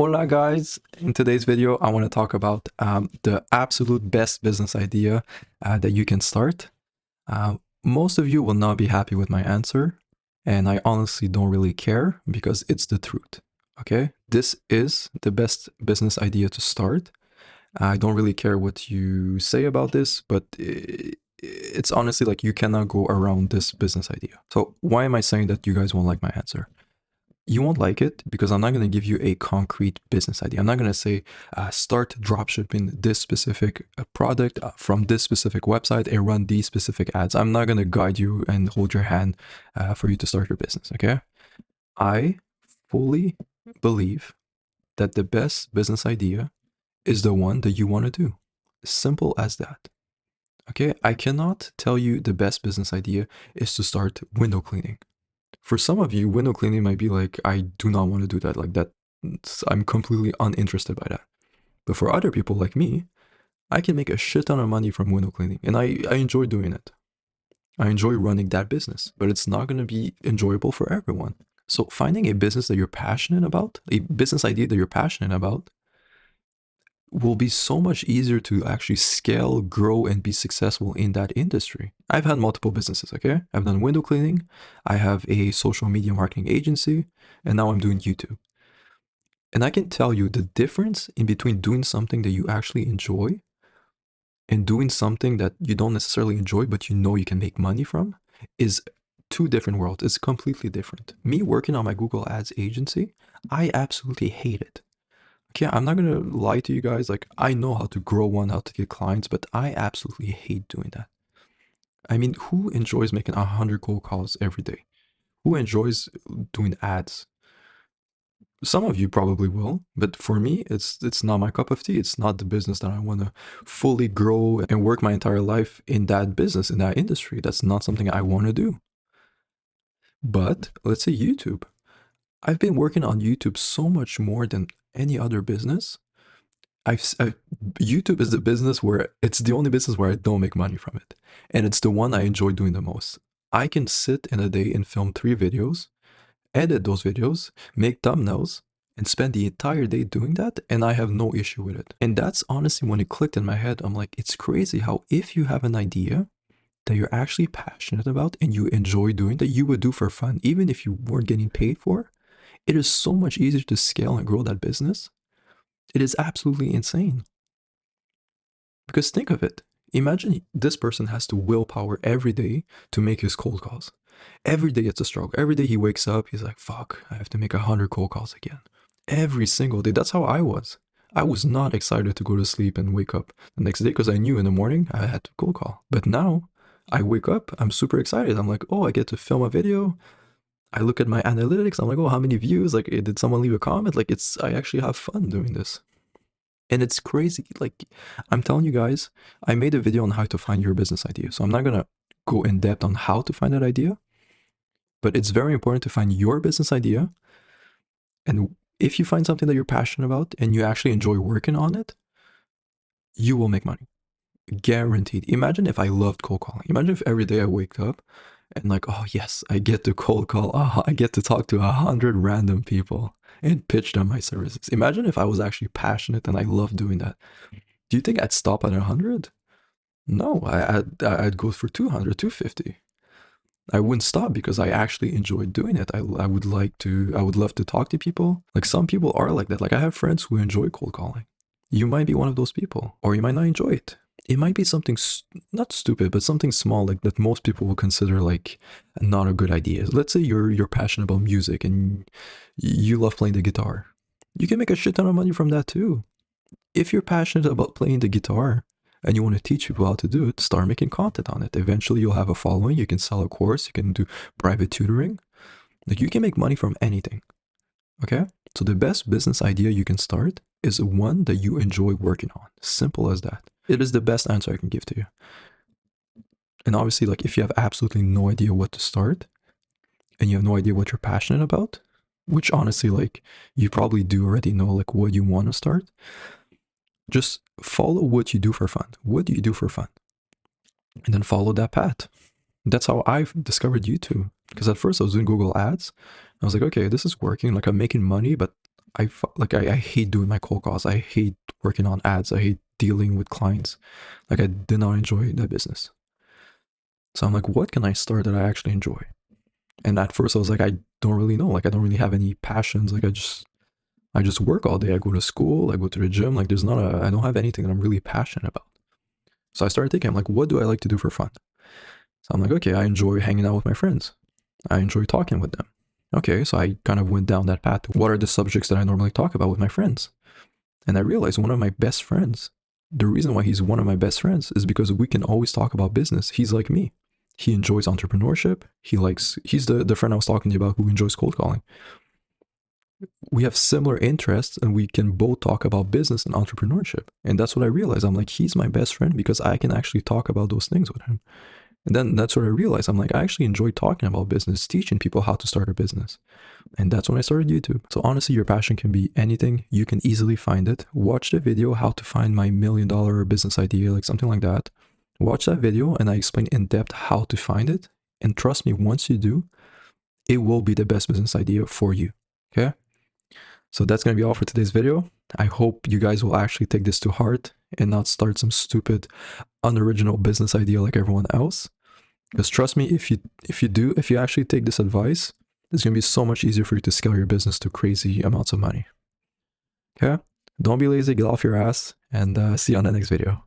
Hola guys, in today's video I want to talk about the absolute best business idea that you can start. Most of you will not be happy with my answer, and I honestly don't really care because it's the truth. Okay, this is the best business idea to start. I don't really care what you say about this, but it's honestly like you cannot go around this business idea. So why am I saying that you guys won't like my answer? You won't like it because I'm not going to give you a concrete business idea. I'm not going to say start dropshipping this specific product from this specific website and run these specific ads. I'm not going to guide you and hold your hand for you to start your business. Okay. I fully believe that the best business idea is the one that you want to do. Simple as that. Okay. I cannot tell you the best business idea is to start window cleaning. For some of you, window cleaning might be like, I do not want to do that. Like that, I'm completely uninterested by that. But for other people like me, I can make a shit ton of money from window cleaning, and I enjoy doing it. I enjoy running that business, but it's not going to be enjoyable for everyone. So finding a business that you're passionate about, a business idea that you're passionate about, will be so much easier to actually scale, grow, and be successful in that industry. I've had multiple businesses, okay? I've done window cleaning, I have a social media marketing agency, and now I'm doing YouTube. And I can tell you the difference in between doing something that you actually enjoy and doing something that you don't necessarily enjoy, but you know you can make money from is two different worlds. It's completely different. Me working on my Google Ads agency, I absolutely hate it. Okay, I'm not gonna lie to you guys. Like, I know how to grow one, how to get clients, but I absolutely hate doing that. I mean, who enjoys making 100 cold calls every day? Who enjoys doing ads? Some of you probably will, but for me, it's not my cup of tea. It's not the business that I want to fully grow and work my entire life in that business, in that industry. That's not something I want to do. But let's say YouTube. I've been working on YouTube so much more than any other business. YouTube is the business where it's the only business where I don't make money from it, and it's the one I enjoy doing the most. I can sit in a day and film 3 videos, edit those videos, make thumbnails, and spend the entire day doing that, and I have no issue with it. And that's honestly when it clicked in my head. I'm like, it's crazy how if you have an idea that you're actually passionate about and you enjoy doing that you would do for fun, even if you weren't getting paid for, it is so much easier to scale and grow that business. It is absolutely insane. Because think of it. Imagine this person has to willpower every day to make his cold calls. Every day it's a struggle. Every day he wakes up, he's like, fuck, I have to make 100 cold calls again. Every single day. That's how I was. I was not excited to go to sleep and wake up the next day because I knew in the morning I had to cold call. But now I wake up, I'm super excited. I'm like, oh, I get to film a video. I look at my analytics. I'm like, oh, how many views? Like, did someone leave a comment? Like, I actually have fun doing this. And it's crazy. Like, I'm telling you guys, I made a video on how to find your business idea. So I'm not going to go in depth on how to find that idea, but it's very important to find your business idea. And if you find something that you're passionate about and you actually enjoy working on it, you will make money. Guaranteed. Imagine if I loved cold calling. Imagine if every day I wake up and like, oh yes, I get to cold call. Oh, I get to talk to 100 random people and pitch them my services. Imagine if I was actually passionate and I loved doing that. Do you think I'd stop at 100? No, I'd go for 200, 250. I wouldn't stop because I actually enjoyed doing it. I would I would love to talk to people. Like some people are like that. Like I have friends who enjoy cold calling. You might be one of those people, or you might not enjoy it. It might be something not stupid, but something small like that most people will consider like not a good idea. Let's say you're passionate about music and you love playing the guitar. You can make a shit ton of money from that too. If you're passionate about playing the guitar and you want to teach people how to do it, start making content on it. Eventually, you'll have a following. You can sell a course. You can do private tutoring. Like you can make money from anything. Okay? So the best business idea you can start is one that you enjoy working on. Simple as that. It is the best answer I can give to you. And obviously, like if you have absolutely no idea what to start and you have no idea what you're passionate about, which honestly, like you probably do already know like what you want to start, just follow what you do for fun. What do you do for fun? And then follow that path. That's how I discovered YouTube. Because at first I was doing Google Ads. I was like, okay, this is working. Like I'm making money, but I hate doing my cold calls. I hate working on ads. I hate dealing with clients. Like I did not enjoy that business. So I'm like, what can I start that I actually enjoy? And at first I was like, I don't really know. Like I don't really have any passions. Like I just work all day. I go to school, I go to the gym. Like I don't have anything that I'm really passionate about. So I started thinking, I'm like, what do I like to do for fun? So I'm like, okay, I enjoy hanging out with my friends. I enjoy talking with them. Okay, so I kind of went down that path. What are the subjects that I normally talk about with my friends? And I realized one of my best friends, the reason why he's one of my best friends is because we can always talk about business. He's like me. He enjoys entrepreneurship. He's the friend I was talking to you about who enjoys cold calling. We have similar interests and we can both talk about business and entrepreneurship. And that's what I realized. I'm like, he's my best friend because I can actually talk about those things with him. And then that's what I realized. I'm like, I actually enjoy talking about business, teaching people how to start a business. And that's when I started YouTube. So honestly, your passion can be anything. You can easily find it. Watch the video, how to find my $1 million business idea, like something like that. Watch that video and I explain in depth how to find it. And trust me, once you do, it will be the best business idea for you. Okay? So that's going to be all for today's video. I hope you guys will actually take this to heart and not start some stupid, unoriginal business idea like everyone else. Because trust me, if you actually take this advice, it's going to be so much easier for you to scale your business to crazy amounts of money. Okay? Don't be lazy, get off your ass, and see you on the next video.